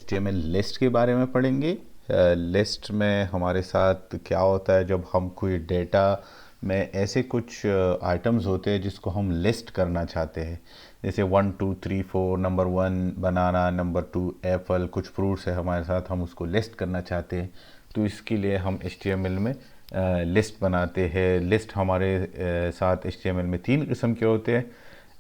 HTML list के बारे में पढ़ेंगे। लिस्ट में हमारे साथ क्या होता है, जब हम कोई डेटा में ऐसे कुछ आइटम्स होते हैं जिसको हम लिस्ट करना चाहते हैं, जैसे 1 2 3 4, नंबर 1 बनाना, नंबर 2 एप्पल, कुछ फ्रूट्स है हमारे साथ, हम उसको लिस्ट करना चाहते हैं। तो इसके लिए हम HTML में लिस्ट बनाते हैं। लिस्ट हमारे साथ HTML में 3 किस्म के होते हैं।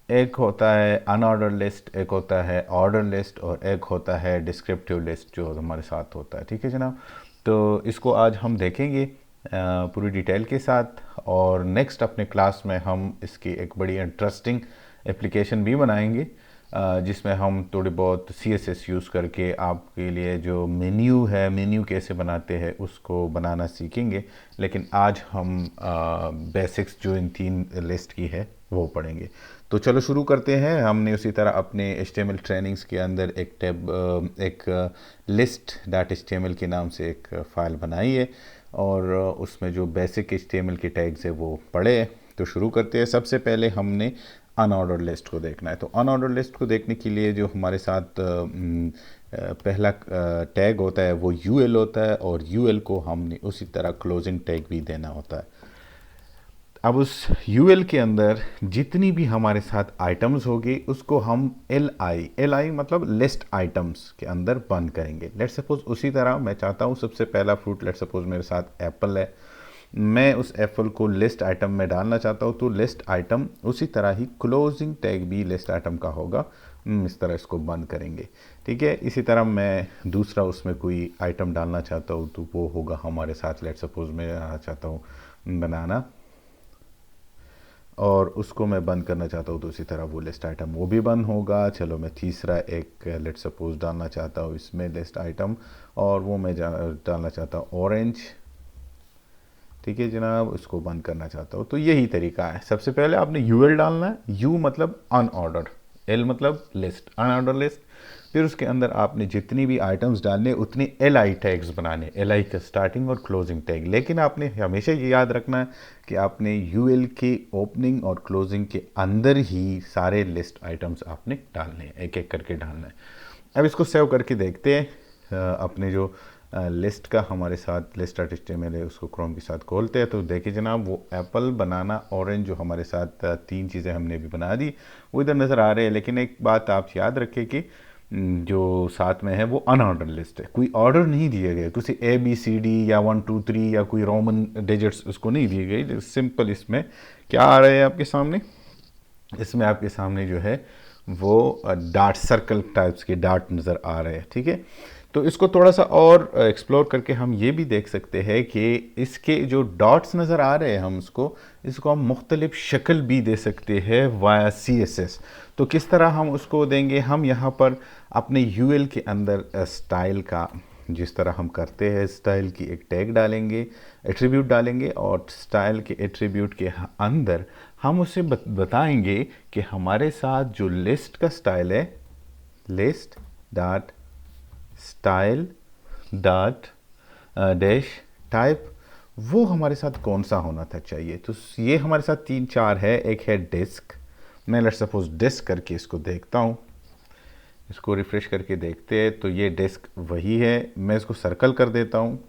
एक होता है अनऑर्डर लिस्ट, एक होता है ऑर्डर लिस्ट, और एक होता है डिस्क्रिप्टिव लिस्ट जो हमारे साथ होता है। ठीक है जनाब, तो इसको आज हम देखेंगे पूरी डिटेल के साथ, और नेक्स्ट अपने क्लास में हम इसकी एक बड़ी इंटरेस्टिंग एप्लीकेशन भी बनाएंगे जिसमें हम थोड़ी बहुत CSS यूज़ करके आपके लिए जो मेन्यू है, मेन्यू कैसे बनाते हैं उसको बनाना सीखेंगे। लेकिन आज हम बेसिक्स जो इन 3 लिस्ट की है वो पढ़ेंगे। तो चलो शुरू करते हैं। हमने उसी तरह अपने HTML ट्रेनिंग्स के अंदर एक टैब, एक list.html के नाम से एक फ़ाइल बनाई है, और उसमें जो बेसिक HTML के टैग्स है वो पढ़े हैं। तो शुरू करते हैं। सबसे पहले हमने अनऑर्डर लिस्ट को देखना है। तो अनऑर्डर लिस्ट को देखने के लिए जो हमारे साथ पहला टैग होता है वो UL होता है, और UL को हमने उसी तरह क्लोजिंग टैग भी देना होता है। अब उस UL के अंदर जितनी भी हमारे साथ आइटम्स होगी उसको हम LI मतलब लिस्ट आइटम्स के अंदर बंद करेंगे। लेट्स सपोज उसी तरह मैं चाहता हूँ सबसे पहला फ्रूट, लेट्स सपोज मेरे साथ एप्पल है, मैं उस एप्पल को लिस्ट आइटम में डालना चाहता हूँ, तो लिस्ट आइटम उसी तरह ही क्लोजिंग टैग भी लिस्ट आइटम का होगा। इस तरह इसको बंद करेंगे। ठीक है, इसी तरह मैं दूसरा उसमें कोई आइटम डालना चाहता हूँ तो वो होगा हमारे साथ, लेट्स सपोज मैं चाहता हूँ बनाना, और उसको मैं बंद करना चाहता हूँ तो उसी तरह वो लिस्ट आइटम वो भी बंद होगा। चलो मैं तीसरा एक लेट सपोज डालना चाहता हूँ इसमें लिस्ट आइटम, और वो मैं डालना चाहता हूँ ऑरेंज। ठीक है जनाब, उसको बंद करना चाहता हूँ। तो यही तरीका है। सबसे पहले आपने UL डालना है, U मतलब अनऑर्डर, L मतलब लिस्ट, अनऑर्डर लिस्ट। फिर उसके अंदर आपने जितनी भी आइटम्स डालने उतने LI टैग्स बनाने, LI का स्टार्टिंग और क्लोजिंग टैग। लेकिन आपने हमेशा ये याद रखना है कि आपने UL के ओपनिंग और क्लोजिंग के अंदर ही सारे लिस्ट आइटम्स आपने डालने हैं, एक एक करके डालना है। अब इसको सेव करके देखते हैं। अपने जो लिस्ट का हमारे साथ list.html है उसको क्रोम के साथ खोलते हैं, तो देखिए जनाब वो एप्पल, बनाना, ऑरेंज जो हमारे साथ 3 चीज़ें हमने भी बना दी वो इधर नज़र आ रहे हैं। लेकिन एक बात आप याद रखें कि जो साथ में है वो अनऑर्डर लिस्ट है, कोई ऑर्डर नहीं दिए गए, किसी ABCD या 1 2 3 या कोई रोमन डिजिट्स उसको नहीं दिए गए। सिंपल इसमें क्या आ रहा है आपके सामने, इसमें आपके सामने जो है वो डार्ट, सर्कल टाइप्स के डार्ट नज़र आ रहे हैं। ठीक है, तो इसको थोड़ा सा और एक्सप्लोर करके हम ये भी देख सकते हैं कि इसके जो डॉट्स नज़र आ रहे हैं, हम इसको हम मुख्तलिफ शक्ल भी दे सकते हैं वाया CSS। तो किस तरह हम उसको देंगे, हम यहाँ पर अपने UL के अंदर स्टाइल का, जिस तरह हम करते हैं, स्टाइल की एक टैग डालेंगे, एट्रीब्यूट डालेंगे, और स्टाइल के एट्रीब्यूट के अंदर हम उसे बताएंगे कि हमारे साथ जो लिस्ट का स्टाइल है, list dot style dot dash type, वो हमारे साथ कौन सा होना था चाहिए। तो ये हमारे साथ 3 4 है। एक है डिस्क, मैं लेट्स सपोज डिस्क करके इसको देखता हूँ, इसको रिफ्रेश करके देखते हैं तो ये डिस्क वही है। मैं इसको सर्कल कर देता हूँ,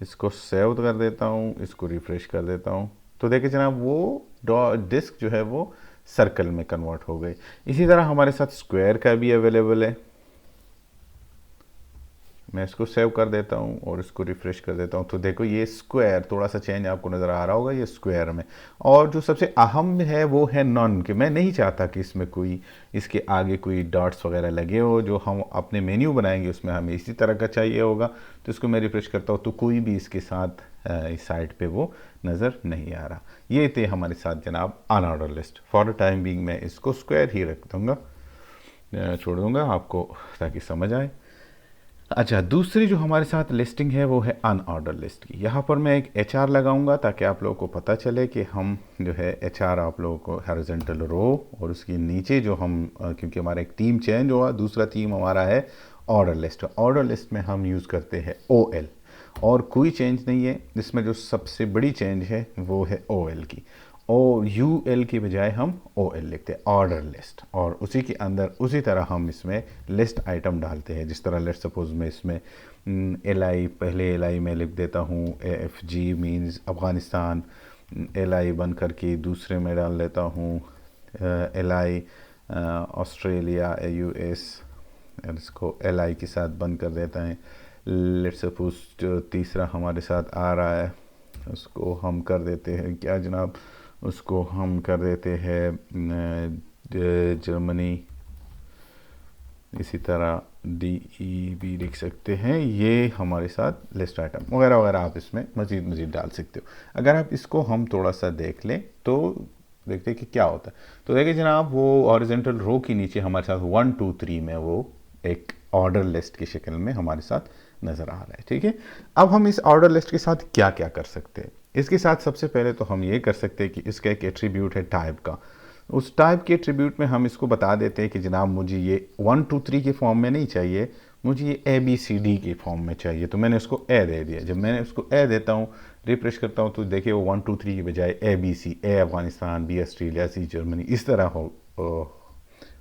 इसको सेव कर देता हूँ, इसको रिफ्रेश कर देता हूँ, तो देखिए जनाब वो डिस्क जो है वो सर्कल में कन्वर्ट हो गई। इसी तरह हमारे साथ स्क्वायर का भी अवेलेबल है। मैं इसको सेव कर देता हूँ और इसको रिफ्रेश कर देता हूँ, तो देखो ये स्क्वायर, थोड़ा सा चेंज आपको नज़र आ रहा होगा ये स्क्वायर में। और जो सबसे अहम है वो है नॉन, कि मैं नहीं चाहता कि इसमें कोई, इसके आगे कोई डॉट्स वगैरह लगे हो। जो हम अपने मेन्यू बनाएंगे उसमें हमें इसी तरह का चाहिए होगा। तो इसको मैं रिफ्रेश करता हूँ तो कोई भी इसके साथ इस साइड पे वो नज़र नहीं आ रहा। ये थे हमारे साथ जनाब unordered list. For the time being मैं इसको स्क्वायर ही रख दूँगा, छोड़ दूँगा आपको ताकि समझ आए। अच्छा, दूसरी जो हमारे साथ लिस्टिंग है वो है अनऑर्डर लिस्ट की। यहाँ पर मैं एक HR लगाऊंगा ताकि आप लोगों को पता चले कि हम जो है HR आप लोगों को हॉरिजॉन्टल रो, और उसके नीचे जो हम क्योंकि हमारा एक थीम चेंज हुआ, दूसरा थीम हमारा है ऑर्डर लिस्ट। ऑर्डर लिस्ट में हम यूज़ करते हैं OL, और कोई चेंज नहीं है। इसमें जो सबसे बड़ी चेंज है वो है OL की। ओ यू एल की बजाय हम ओ एल लिखते हैं, ऑर्डर लिस्ट, और उसी के अंदर उसी तरह हम इसमें लिस्ट आइटम डालते हैं। जिस तरह लेट सपोज मैं इसमें एल आई, पहले एल आई में लिख देता हूँ F G means Afghanistan, L I बन करके दूसरे में डाल लेता हूँ L I Australia U S, इसको एल आई के साथ बंद कर देता है। लेट सपोज जो तीसरा हमारे साथ आ रहा है उसको हम कर देते हैं क्या जनाब, उसको हम कर देते हैं जर्मनी, इसी तरह डी ई भी लिख सकते हैं। ये हमारे साथ लिस्ट आइटम वगैरह वगैरह आप इसमें मज़ीद डाल सकते हो। अगर आप इसको हम थोड़ा सा देख लें तो देखते हैं कि क्या होता है। तो देखिए जनाब वो हॉरिजॉन्टल रो के नीचे हमारे साथ 1 2 3 में वो एक ऑर्डर लिस्ट की शक्ल में हमारे साथ नज़र आ रहा है। ठीक है, अब हम इस ऑर्डर लिस्ट के साथ क्या क्या कर सकते हैं। इसके साथ सबसे पहले तो हम ये कर सकते हैं कि इसका एक एट्रीब्यूट है टाइप का। उस टाइप के एट्रीब्यूट में हम इसको बता देते हैं कि जनाब मुझे ये 1 2 3 के फॉर्म में नहीं चाहिए, मुझे ये ए बी सी डी के फॉर्म में चाहिए। तो मैंने उसको ए दे दिया। जब मैंने उसको ए देता हूँ, रिफ्रेश करता हूँ, तो देखिए वो 1 2 3 की बजाय A B C, A Afghanistan, B Australia, C Germany, इस तरह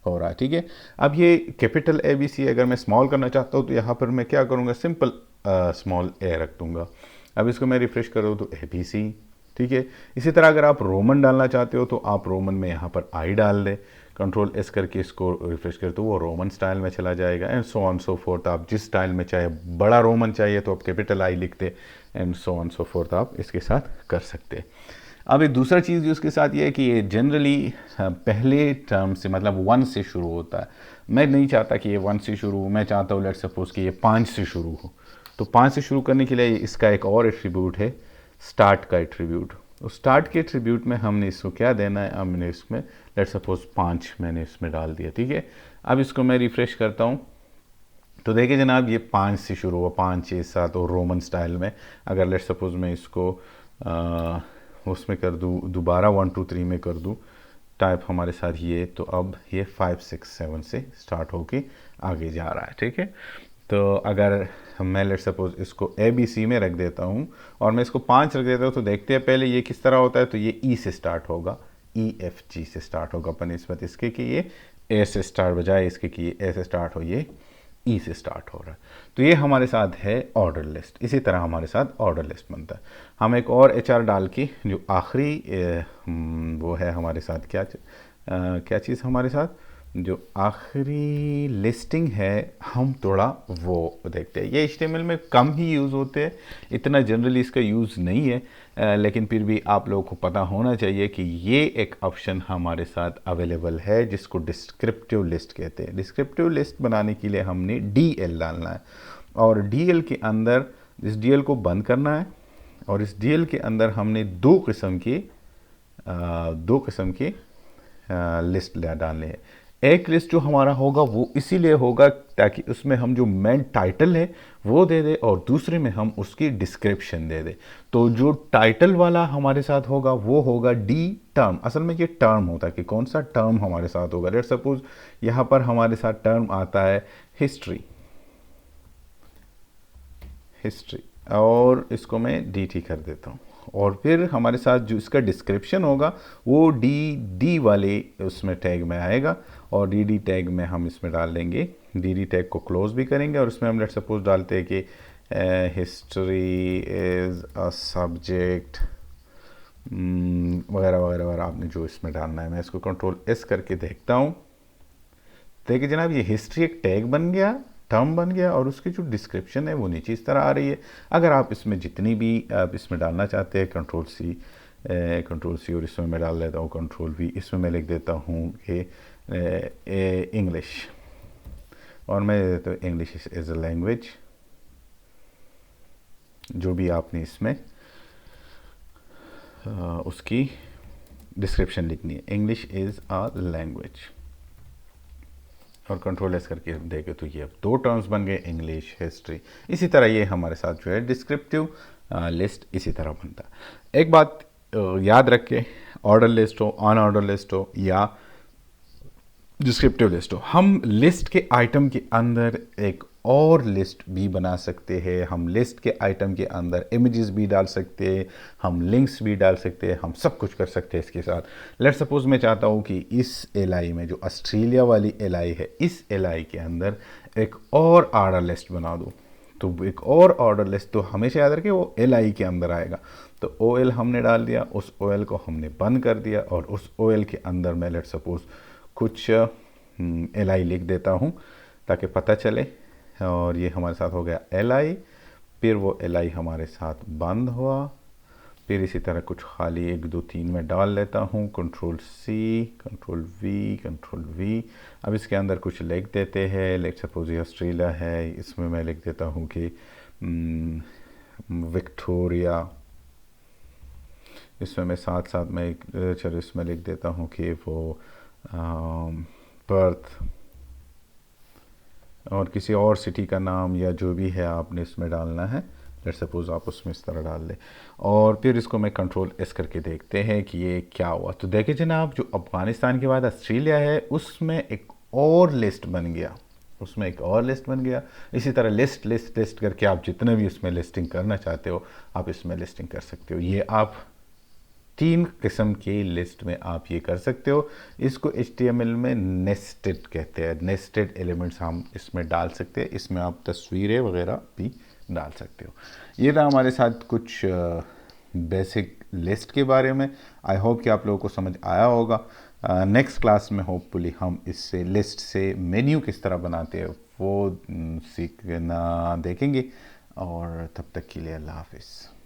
हो रहा है। ठीक है, अब ये कैपिटल ए बी सी अगर मैं स्मॉल करना चाहता हूँ तो यहाँ पर मैं क्या करूँगा, सिंपल स्मॉल ए रख दूँगा। अब इसको मैं रिफ्रेश करूँ तो ए बी सी। ठीक है, इसी तरह अगर आप रोमन डालना चाहते हो तो आप रोमन में यहाँ पर आई डाल दें, कंट्रोल एस करके इसको रिफ्रेश कर तो वो रोमन स्टाइल में चला जाएगा, and so on so fourth. आप जिस स्टाइल में चाहे, बड़ा रोमन चाहिए तो आप कैपिटल आई लिखते, and so on so fourth आप इसके साथ कर सकते। अब एक दूसरा चीज़ जो उसके साथ ये है कि ये जनरली पहले टर्म से मतलब 1 से शुरू होता है। मैं नहीं चाहता कि ये 1 से शुरू हो, मैं चाहता हूँ लेट सपोज कि ये 5 से शुरू हो। तो 5 से शुरू करने के लिए इसका एक और एट्रीब्यूट है स्टार्ट का एट्रीब्यूट। उस स्टार्ट के एट्रीब्यूट में हमने इसको क्या देना है, हमने इसमें लेट सपोज 5 मैंने इसमें डाल दिया। ठीक है, अब इसको मैं रिफ्रेश करता हूँ तो देखिए जनाब ये 5 से शुरू हुआ, 5 6 7 और रोमन स्टाइल में। अगर लेट सपोज मैं इसको उसमें कर दूँ, दोबारा 1 2 3 में कर दूँ टाइप हमारे साथ ये, तो अब ये 5 6 7 से स्टार्ट होके आगे जा रहा है। ठीक है, तो अगर मैं लेट सपोज इसको ए बी सी में रख देता हूँ और मैं इसको 5 रख देता हूँ तो देखते हैं पहले ये किस तरह होता है। तो ये ई से स्टार्ट होगा, ई एफ जी से स्टार्ट होगा बनिस्बत इसके कि ये ए से स्टार्ट, बजाय इसके कि ये ए से स्टार्ट हो, ये ई से स्टार्ट हो रहा है। तो ये हमारे साथ है ऑर्डर लिस्ट। इसी तरह हमारे साथ ऑर्डर लिस्ट बनता है। हम एक और एच आर डाल के जो आखिरी वो है हमारे साथ क्या चीज़ हमारे साथ जो आखिरी लिस्टिंग है, हम थोड़ा वो देखते हैं। ये HTML में कम ही यूज़ होते हैं, इतना जनरली इसका यूज़ नहीं है, लेकिन फिर भी आप लोगों को पता होना चाहिए कि ये एक ऑप्शन हमारे साथ अवेलेबल है जिसको डिस्क्रिप्टिव लिस्ट कहते हैं। डिस्क्रिप्टिव लिस्ट बनाने के लिए हमने DL डालना है, और DL के अंदर इस DL को बंद करना है, और इस DL के अंदर हमने दो किस्म की लिस्ट डालने हैं। एक लिस्ट जो हमारा होगा वो इसीलिए होगा ताकि उसमें हम जो मेन टाइटल है वो दे दे, और दूसरे में हम उसकी डिस्क्रिप्शन दे दे। तो जो टाइटल वाला हमारे साथ होगा वो होगा डी टर्म। असल में ये टर्म होता है कि कौन सा टर्म हमारे साथ होगा। लेट सपोज यहाँ पर हमारे साथ टर्म आता है हिस्ट्री, और इसको मैं DT कर देता हूँ, और फिर हमारे साथ जो इसका डिस्क्रिप्शन होगा वो डी वाले उसमें टैग में आएगा, और DD टैग में हम इसमें डाल देंगे। DD टैग को क्लोज भी करेंगे, और उसमें हम लेट सपोज डालते हैं कि हिस्ट्री इज़ अ सब्जेक्ट वगैरह वगैरह वगैरह, आपने जो इसमें डालना है। मैं इसको कंट्रोल S करके देखता हूँ। देखिए जनाब ये हिस्ट्री एक टैग बन गया, टर्म बन गया, और उसकी जो डिस्क्रिप्शन है वो नीचे इस तरह आ रही है। अगर आप इसमें जितनी भी आप इसमें डालना चाहते हैं, कंट्रोल C, और इसमें मैं डाल देता हूँ कंट्रोल V, इसमें मैं लिख देता हूँ कि इंग्लिश, और मैं देता हूँ इंग्लिश इज़ अ लैंग्वेज। जो भी आपने इसमें उसकी डिस्क्रिप्शन लिखनी है, इंग्लिश इज़ अ लैंग्वेज, और कंट्रोल S करके देखे तो ये अब दो टर्म्स बन गए, इंग्लिश, हिस्ट्री। इसी तरह ये हमारे साथ जो है डिस्क्रिप्टिव लिस्ट इसी तरह बनता है। एक बात याद रखें, ऑर्डर लिस्ट हो, अन ऑर्डर लिस्ट हो या डिस्क्रिप्टिव लिस्ट हो, हम लिस्ट के आइटम के अंदर एक और लिस्ट भी बना सकते हैं। हम लिस्ट के आइटम के अंदर इमेजेस भी डाल सकते हैं, हम लिंक्स भी डाल सकते हैं, हम सब कुछ कर सकते हैं इसके साथ। लेट्स सपोज मैं चाहता हूँ कि इस एलआई में, जो ऑस्ट्रेलिया वाली एलआई है, इस एलआई के अंदर एक और ऑर्डर लिस्ट बना दूँ। तो एक और ऑर्डर लिस्ट तो हमेशा याद रखें वो एलआई के अंदर आएगा। तो ओएल हमने डाल दिया, उस ओएल को हमने बंद कर दिया, और उस ओएल के अंदर मैं लेट्स सपोज कुछ एलआई लिख देता हूँ ताकि पता चले। और ये हमारे साथ हो गया एलआई, फिर वो एलआई हमारे साथ बंद हुआ। फिर इसी तरह कुछ खाली 1 2 3 में डाल लेता हूँ, control C, control V, control V. अब इसके अंदर कुछ लिख देते हैं, लेट सपोज ये ऑस्ट्रेलिया है, इसमें मैं लिख देता हूँ कि विक्टोरिया। इसमें मैं साथ साथ में चलो इसमें लिख देता हूँ कि वो पर्थ, और किसी और सिटी का नाम या जो भी है आपने इसमें डालना है। लेट सपोज आप उसमें इस तरह डाल दें, और फिर इसको मैं कंट्रोल एस करके देखते हैं कि ये क्या हुआ। तो देखिए जनाब, जो अफ़गानिस्तान के बाद ऑस्ट्रेलिया है उसमें एक और लिस्ट बन गया, उसमें एक और लिस्ट बन गया। इसी तरह लिस्ट लिस्ट लिस्ट करके आप जितने भी उसमें लिस्टिंग करना चाहते हो आप इसमें लिस्टिंग कर सकते हो। ये आप 3 किस्म की लिस्ट में आप ये कर सकते हो। इसको HTML में नेस्टेड कहते हैं, नेस्टेड एलिमेंट्स हम इसमें डाल सकते हैं। इसमें आप तस्वीरें वगैरह भी डाल सकते हो। ये रहा हमारे साथ कुछ बेसिक लिस्ट के बारे में। आई होप कि आप लोगों को समझ आया होगा। नेक्स्ट क्लास में होपफुली हम इससे लिस्ट से मेन्यू किस तरह बनाते हैं वो सीखना देखेंगे। और तब तक के लिए अल्लाह हाफिज़।